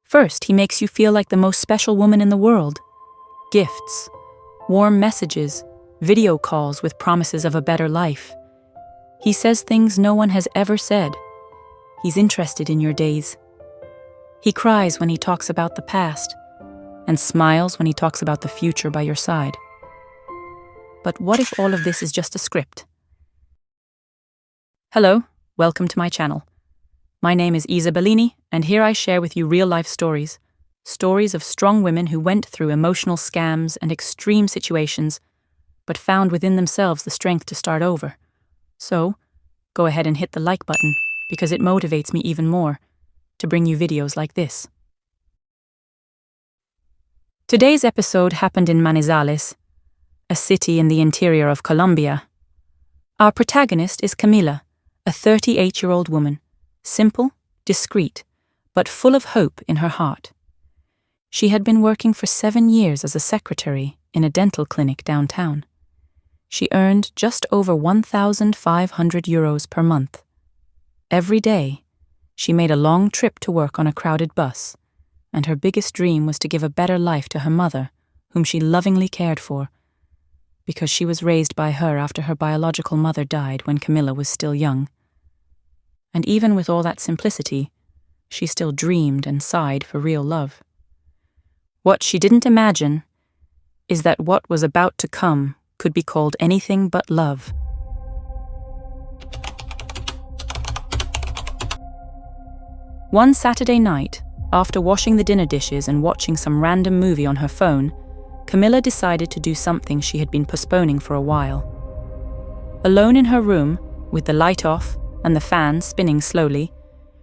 First, he makes you feel like the most special woman in the world. Gifts, warm messages, video calls with promises of a better life. He says things no one has ever said. He's interested in your days. He cries when he talks about the past, and smiles when he talks about the future by your side. But what if all of this is just a script? Hello, welcome to my channel. My name is Isa Bellini, and here I share with you real-life stories. Stories of strong women who went through emotional scams and extreme situations, but found within themselves the strength to start over. So, go ahead and hit the like button, because it motivates me even more to bring you videos like this. Today's episode happened in Manizales, a city in the interior of Colombia. Our protagonist is Camila, a 38-year-old woman, simple, discreet, but full of hope in her heart. She had been working for 7 years as a secretary in a dental clinic downtown. She earned just over 1,500 euros per month. Every day, she made a long trip to work on a crowded bus, and her biggest dream was to give a better life to her mother, whom she lovingly cared for, because she was raised by her after her biological mother died when Camila was still young. And even with all that simplicity, she still dreamed and sighed for real love. What she didn't imagine is that what was about to come could be called anything but love. One Saturday night, after washing the dinner dishes and watching some random movie on her phone, Camila decided to do something she had been postponing for a while. Alone in her room, with the light off and the fan spinning slowly,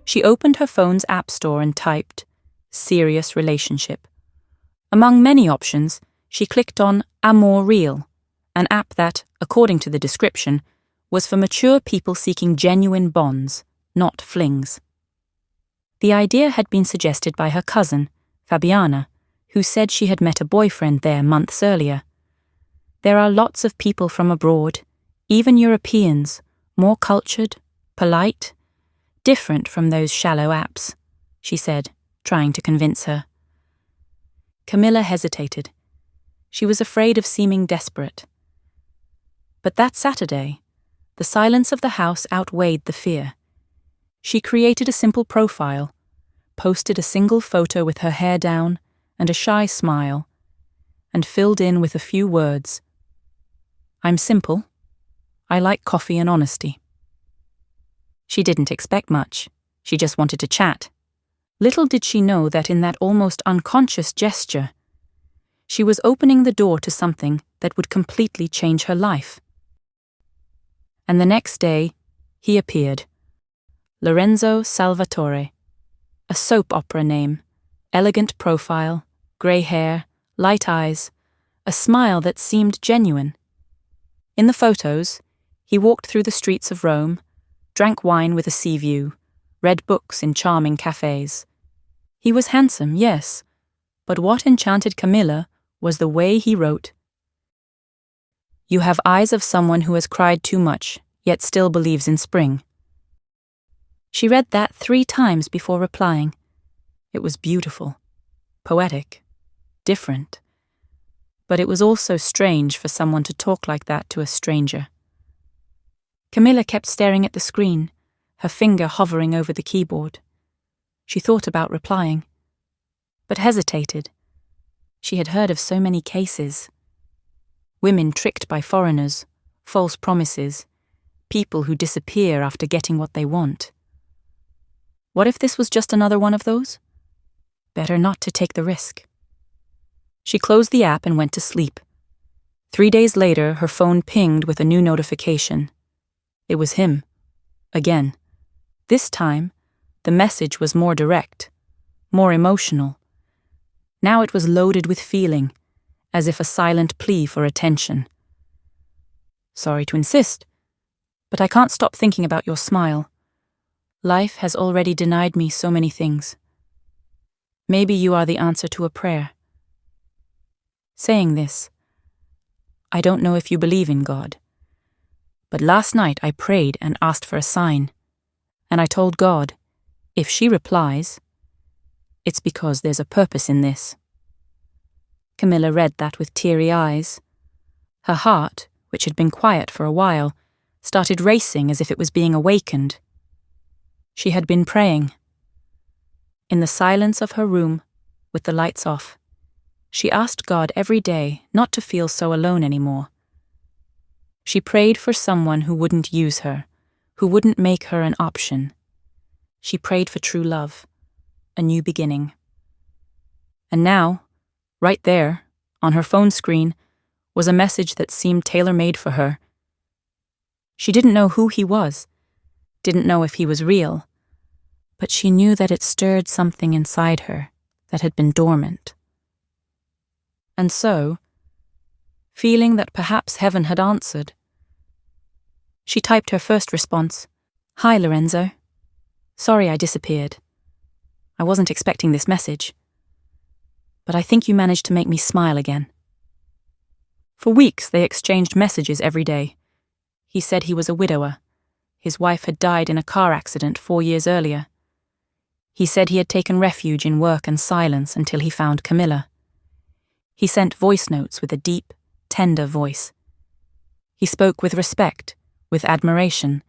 she opened her phone's app store and typed, "serious relationship." Among many options, she clicked on Amor Real, an app that, according to the description, was for mature people seeking genuine bonds, not flings. The idea had been suggested by her cousin, Fabiana, who said she had met a boyfriend there months earlier. There are lots of people from abroad, even Europeans, more cultured, polite, different from those shallow apps, she said, trying to convince her. Camila hesitated. She was afraid of seeming desperate. But that Saturday, the silence of the house outweighed the fear. She created a simple profile, posted a single photo with her hair down and a shy smile, and filled in with a few words. "I'm simple. I like coffee and honesty." She didn't expect much. She just wanted to chat. Little did she know that in that almost unconscious gesture, she was opening the door to something that would completely change her life. And the next day, he appeared. Lorenzo Salvatore. A soap opera name, elegant profile, grey hair, light eyes, a smile that seemed genuine. In the photos, he walked through the streets of Rome, drank wine with a sea view, read books in charming cafes. He was handsome, yes, but what enchanted Camila was the way he wrote. "You have eyes of someone who has cried too much, yet still believes in spring." She read that 3 times before replying. It was beautiful, poetic, different. But it was also strange for someone to talk like that to a stranger. Camila kept staring at the screen, her finger hovering over the keyboard. She thought about replying, but hesitated. She had heard of so many cases. Women tricked by foreigners, false promises, people who disappear after getting what they want. What if this was just another one of those? Better not to take the risk. She closed the app and went to sleep. 3 days later, her phone pinged with a new notification. It was him. Again. This time, the message was more direct, more emotional. Now it was loaded with feeling, as if a silent plea for attention. "Sorry to insist, but I can't stop thinking about your smile. Life has already denied me so many things. Maybe you are the answer to a prayer." Saying this, "I don't know if you believe in God, but last night I prayed and asked for a sign, and I told God, if she replies, It's because there's a purpose in this." Camila read that with teary eyes. Her heart, which had been quiet for a while, started racing as if it was being awakened. She had been praying. In the silence of her room, with the lights off, she asked God every day not to feel so alone anymore. She prayed for someone who wouldn't use her, who wouldn't make her an option. She prayed for true love, a new beginning. And now, right there, on her phone screen, was a message that seemed tailor-made for her. She didn't know who he was, didn't know if he was real, but she knew that it stirred something inside her that had been dormant. And so, feeling that perhaps heaven had answered, she typed her first response, "Hi, Lorenzo. Sorry I disappeared. I wasn't expecting this message, but I think you managed to make me smile again." For weeks they exchanged messages every day. He said he was a widower. His wife had died in a car accident 4 years earlier. He said he had taken refuge in work and silence until he found Camila. He sent voice notes with a deep, tender voice. He spoke with respect, with admiration.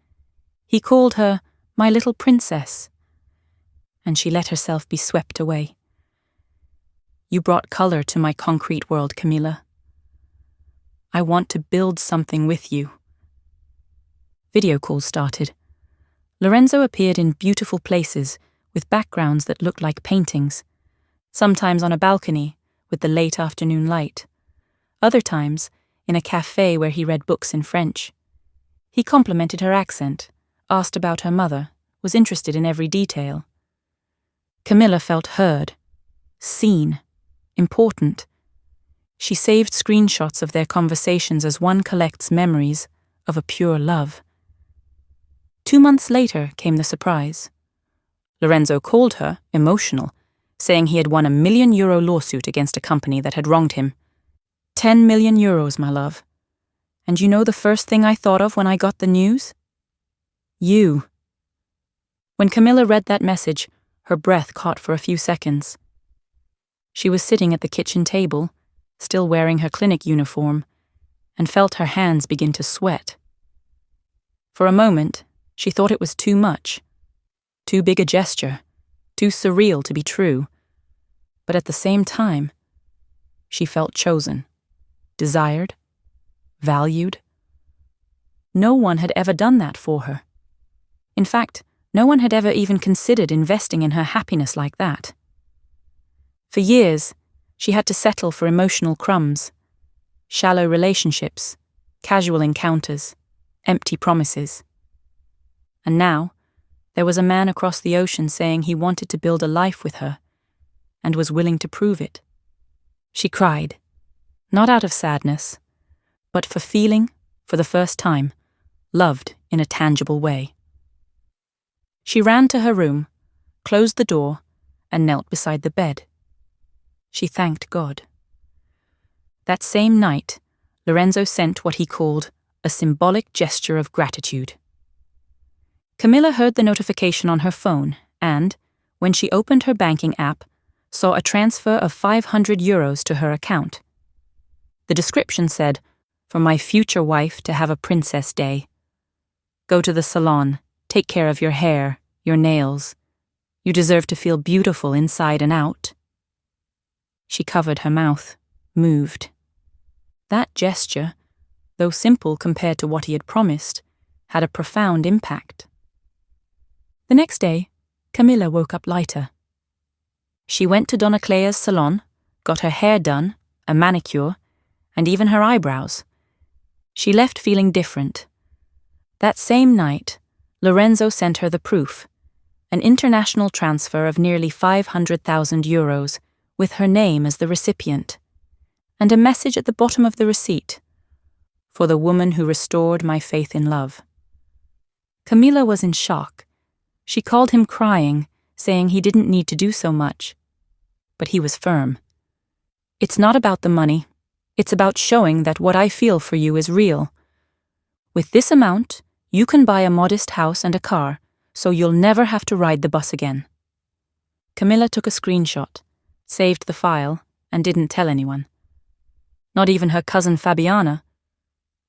He called her "my little princess," and she let herself be swept away. "You brought color to my concrete world, Camila. I want to build something with you." Video calls started. Lorenzo appeared in beautiful places with backgrounds that looked like paintings, sometimes on a balcony with the late afternoon light, other times in a cafe where he read books in French. He complimented her accent, asked about her mother, was interested in every detail. Camila felt heard, seen, important. She saved screenshots of their conversations as one collects memories of a pure love. 2 months later came the surprise. Lorenzo called her, emotional, saying he had won €1 million lawsuit against a company that had wronged him. €10 million, my love. And you know the first thing I thought of when I got the news? You. When Camila read that message, her breath caught for a few seconds. She was sitting at the kitchen table, still wearing her clinic uniform, and felt her hands begin to sweat. For a moment, she thought it was too much, too big a gesture, too surreal to be true. But at the same time, she felt chosen, desired, valued. No one had ever done that for her. In fact, no one had ever even considered investing in her happiness like that. For years, she had to settle for emotional crumbs, shallow relationships, casual encounters, empty promises. And now, there was a man across the ocean saying he wanted to build a life with her, and was willing to prove it. She cried, not out of sadness, but for feeling, for the first time, loved in a tangible way. She ran to her room, closed the door, and knelt beside the bed. She thanked God. That same night, Lorenzo sent what he called a symbolic gesture of gratitude. Camila heard the notification on her phone and, when she opened her banking app, saw a transfer of €500 to her account. The description said, "For my future wife to have a princess day. Go to the salon, take care of your hair, your nails. You deserve to feel beautiful inside and out." She covered her mouth, moved. That gesture, though simple compared to what he had promised, had a profound impact. The next day, Camila woke up lighter. She went to Donna Clea's salon, got her hair done, a manicure, and even her eyebrows. She left feeling different. That same night, Lorenzo sent her the proof, an international transfer of nearly €500,000, with her name as the recipient, and a message at the bottom of the receipt, "For the woman who restored my faith in love." Camila was in shock. She called him crying, saying he didn't need to do so much. But he was firm. "It's not about the money. It's about showing that what I feel for you is real. With this amount, you can buy a modest house and a car, so you'll never have to ride the bus again." Camilla took a screenshot, saved the file, and didn't tell anyone. Not even her cousin Fabiana.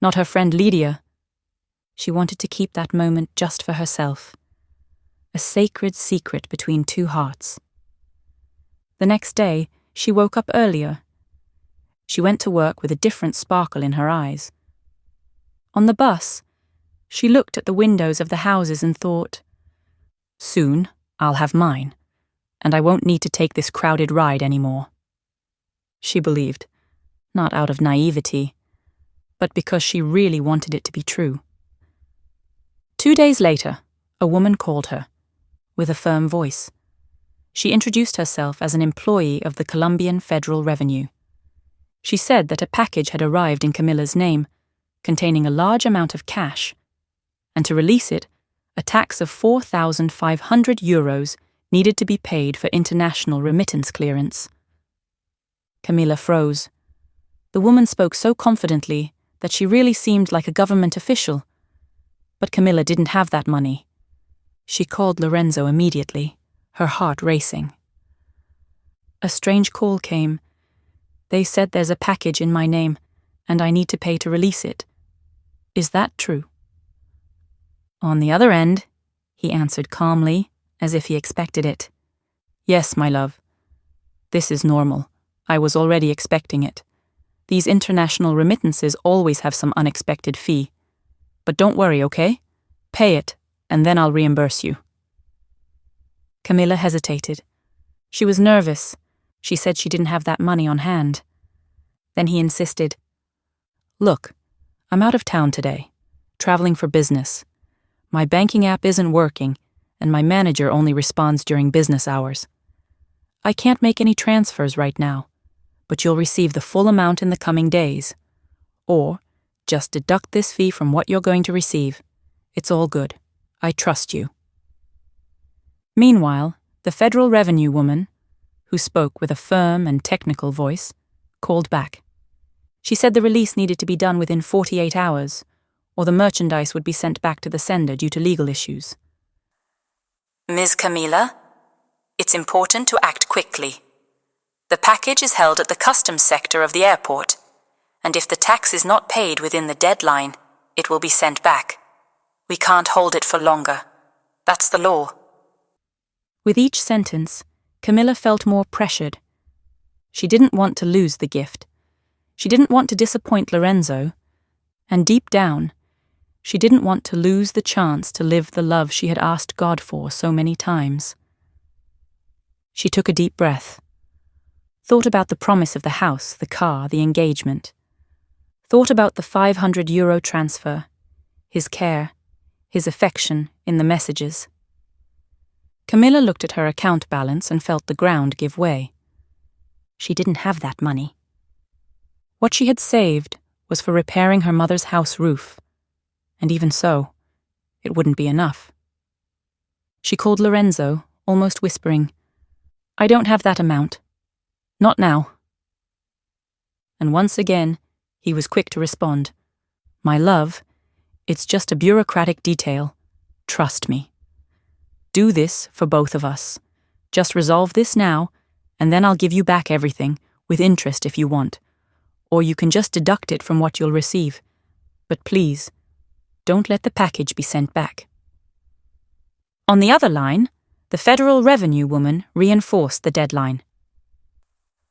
Not her friend Lydia. She wanted to keep that moment just for herself. A sacred secret between two hearts. The next day, she woke up earlier. She went to work with a different sparkle in her eyes. On the bus, she looked at the windows of the houses and thought, "Soon, I'll have mine, and I won't need to take this crowded ride anymore." She believed, not out of naivety, but because she really wanted it to be true. 2 days later, a woman called her, with a firm voice. She introduced herself as an employee of the Colombian Federal Revenue. She said that a package had arrived in Camilla's name, containing a large amount of cash, and to release it, a tax of 4,500 euros needed to be paid for international remittance clearance. Camila froze. The woman spoke so confidently that she really seemed like a government official. But Camila didn't have that money. She called Lorenzo immediately, her heart racing. A strange call came. They said there's a package in my name, and I need to pay to release it. Is that true? On the other end, he answered calmly, as if he expected it. Yes, my love. This is normal. I was already expecting it. These international remittances always have some unexpected fee. But don't worry, okay? Pay it, and then I'll reimburse you. Camila hesitated. She was nervous. She said she didn't have that money on hand. Then he insisted. Look, I'm out of town today, traveling for business. My banking app isn't working, and my manager only responds during business hours. I can't make any transfers right now, but you'll receive the full amount in the coming days. Or, just deduct this fee from what you're going to receive. It's all good. I trust you. Meanwhile, the Federal Revenue woman, who spoke with a firm and technical voice, called back. She said the release needed to be done within 48 hours, or the merchandise would be sent back to the sender due to legal issues. Ms. Camila, it's important to act quickly. The package is held at the customs sector of the airport, and if the tax is not paid within the deadline, it will be sent back. We can't hold it for longer. That's the law. With each sentence, Camila felt more pressured. She didn't want to lose the gift. She didn't want to disappoint Lorenzo. And deep down, she didn't want to lose the chance to live the love she had asked God for so many times. She took a deep breath. Thought about the promise of the house, the car, the engagement. Thought about the 500 euro transfer, his care, his affection in the messages. Camila looked at her account balance and felt the ground give way. She didn't have that money. What she had saved was for repairing her mother's house roof, and even so, it wouldn't be enough. She called Lorenzo, almost whispering, "I don't have that amount. Not now." And once again, he was quick to respond, "My love, it's just a bureaucratic detail. Trust me. Do this for both of us. Just resolve this now, and then I'll give you back everything, with interest if you want. Or you can just deduct it from what you'll receive. But please, don't let the package be sent back." On the other line, the Federal Revenue woman reinforced the deadline.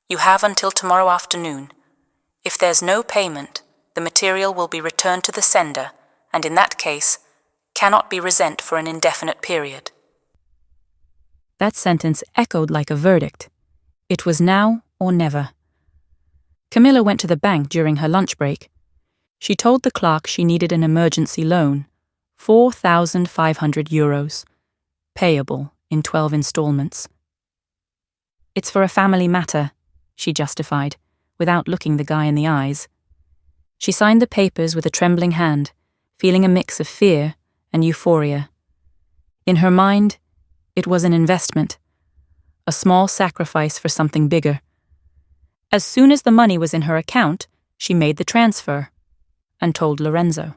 "You have until tomorrow afternoon. If there's no payment, the material will be returned to the sender, and in that case, cannot be resent for an indefinite period." That sentence echoed like a verdict. It was now or never. Camila went to the bank during her lunch break. She told the clerk she needed an emergency loan, 4,500 euros, payable in 12 installments. "It's for a family matter," she justified, without looking the guy in the eyes. She signed the papers with a trembling hand, feeling a mix of fear and euphoria. In her mind, it was an investment, a small sacrifice for something bigger. As soon as the money was in her account, she made the transfer and told Lorenzo.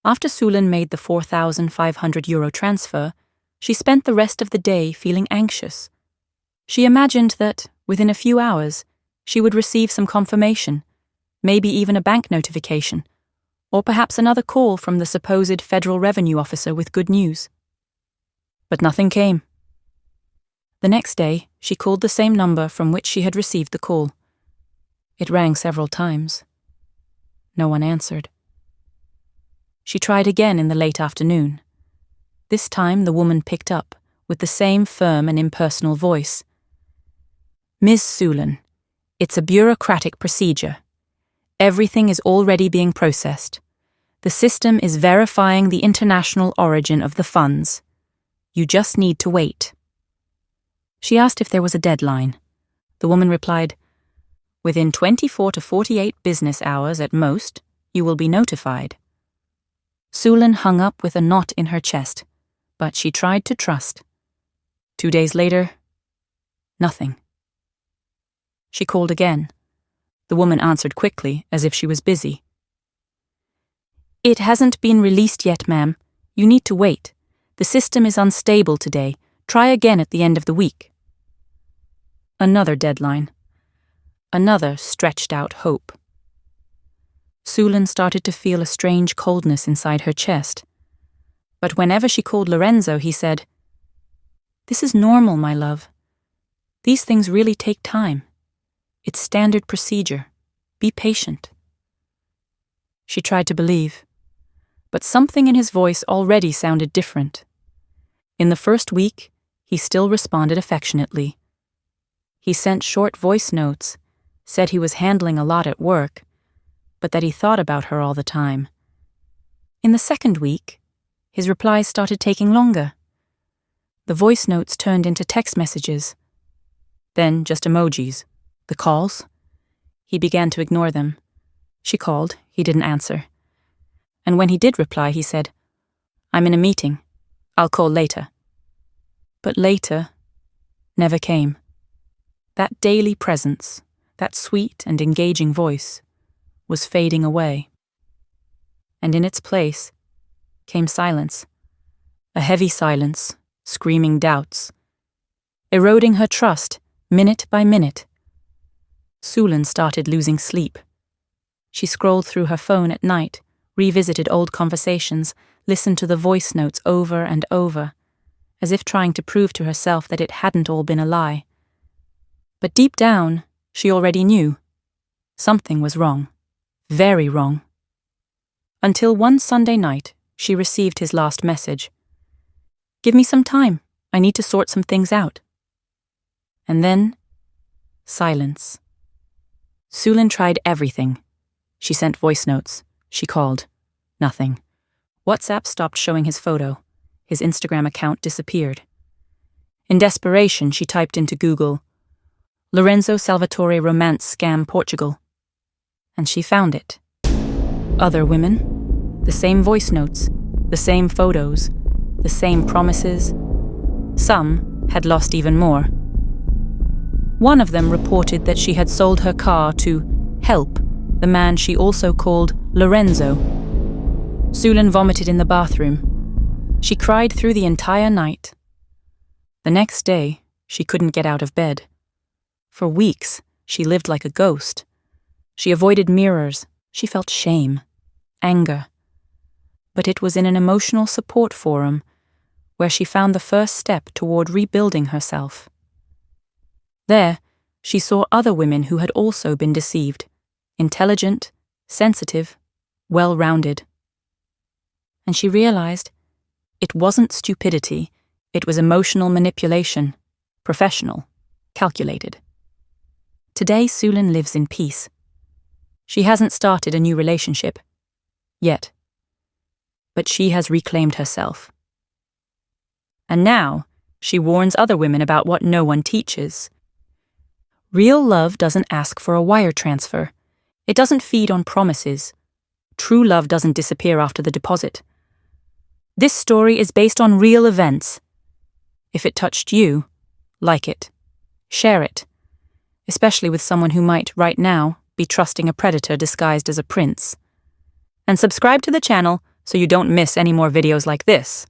After Sulin made the 4,500 euro transfer, she spent the rest of the day feeling anxious, She imagined that, within a few hours, she would receive some confirmation, maybe even a bank notification, or perhaps another call from the supposed federal revenue officer with good news. But nothing came. The next day, she called the same number from which she had received the call. It rang several times. No one answered. She tried again in the late afternoon. This time the woman picked up, with the same firm and impersonal voice. "Ms. Sulan, it's a bureaucratic procedure. Everything is already being processed. The system is verifying the international origin of the funds. You just need to wait." She asked if there was a deadline. The woman replied, "Within 24 to 48 business hours at most, you will be notified." Sulan hung up with a knot in her chest, but she tried to trust. 2 days later, nothing. She called again. The woman answered quickly, as if she was busy. "It hasn't been released yet, ma'am. You need to wait. The system is unstable today. Try again at the end of the week." Another deadline. Another stretched-out hope. Sulan started to feel a strange coldness inside her chest. But whenever she called Lorenzo, he said, "This is normal, my love. These things really take time. It's standard procedure. Be patient." She tried to believe, but something in his voice already sounded different. In the first week, he still responded affectionately. He sent short voice notes, said he was handling a lot at work, but that he thought about her all the time. In the second week, his replies started taking longer. The voice notes turned into text messages, then just emojis. The calls? He began to ignore them. She called, he didn't answer. And when he did reply, he said, "I'm in a meeting. I'll call later." But later never came. That daily presence, that sweet and engaging voice, was fading away. And in its place came silence, a heavy silence, screaming doubts, eroding her trust minute by minute. Sulan started losing sleep. She scrolled through her phone at night, revisited old conversations, listened to the voice notes over and over, as if trying to prove to herself that it hadn't all been a lie. But deep down, she already knew. Something was wrong. Very wrong. Until one Sunday night, she received his last message. "Give me some time. I need to sort some things out." And then, silence. Sulan tried everything. She sent voice notes. She called. Nothing. WhatsApp stopped showing his photo. His Instagram account disappeared. In desperation, she typed into Google, "Lorenzo Salvatore Romance Scam Portugal." And she found it. Other women. The same voice notes. The same photos. The same promises. Some had lost even more. One of them reported that she had sold her car to help the man she also called Lorenzo. Sulan vomited in the bathroom. She cried through the entire night. The next day, she couldn't get out of bed. For weeks, she lived like a ghost. She avoided mirrors. She felt shame, anger. But it was in an emotional support forum where she found the first step toward rebuilding herself. There, she saw other women who had also been deceived, intelligent, sensitive, well-rounded. And she realized it wasn't stupidity, it was emotional manipulation, professional, calculated. Today, Sulan lives in peace. She hasn't started a new relationship, yet. But she has reclaimed herself. And now, she warns other women about what no one teaches. Real love doesn't ask for a wire transfer. It doesn't feed on promises. True love doesn't disappear after the deposit. This story is based on real events. If it touched you, like it. Share it. Especially with someone who might, right now, be trusting a predator disguised as a prince. And subscribe to the channel so you don't miss any more videos like this.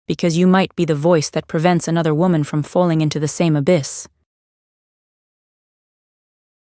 because you might be the voice that prevents another woman from falling into the same abyss.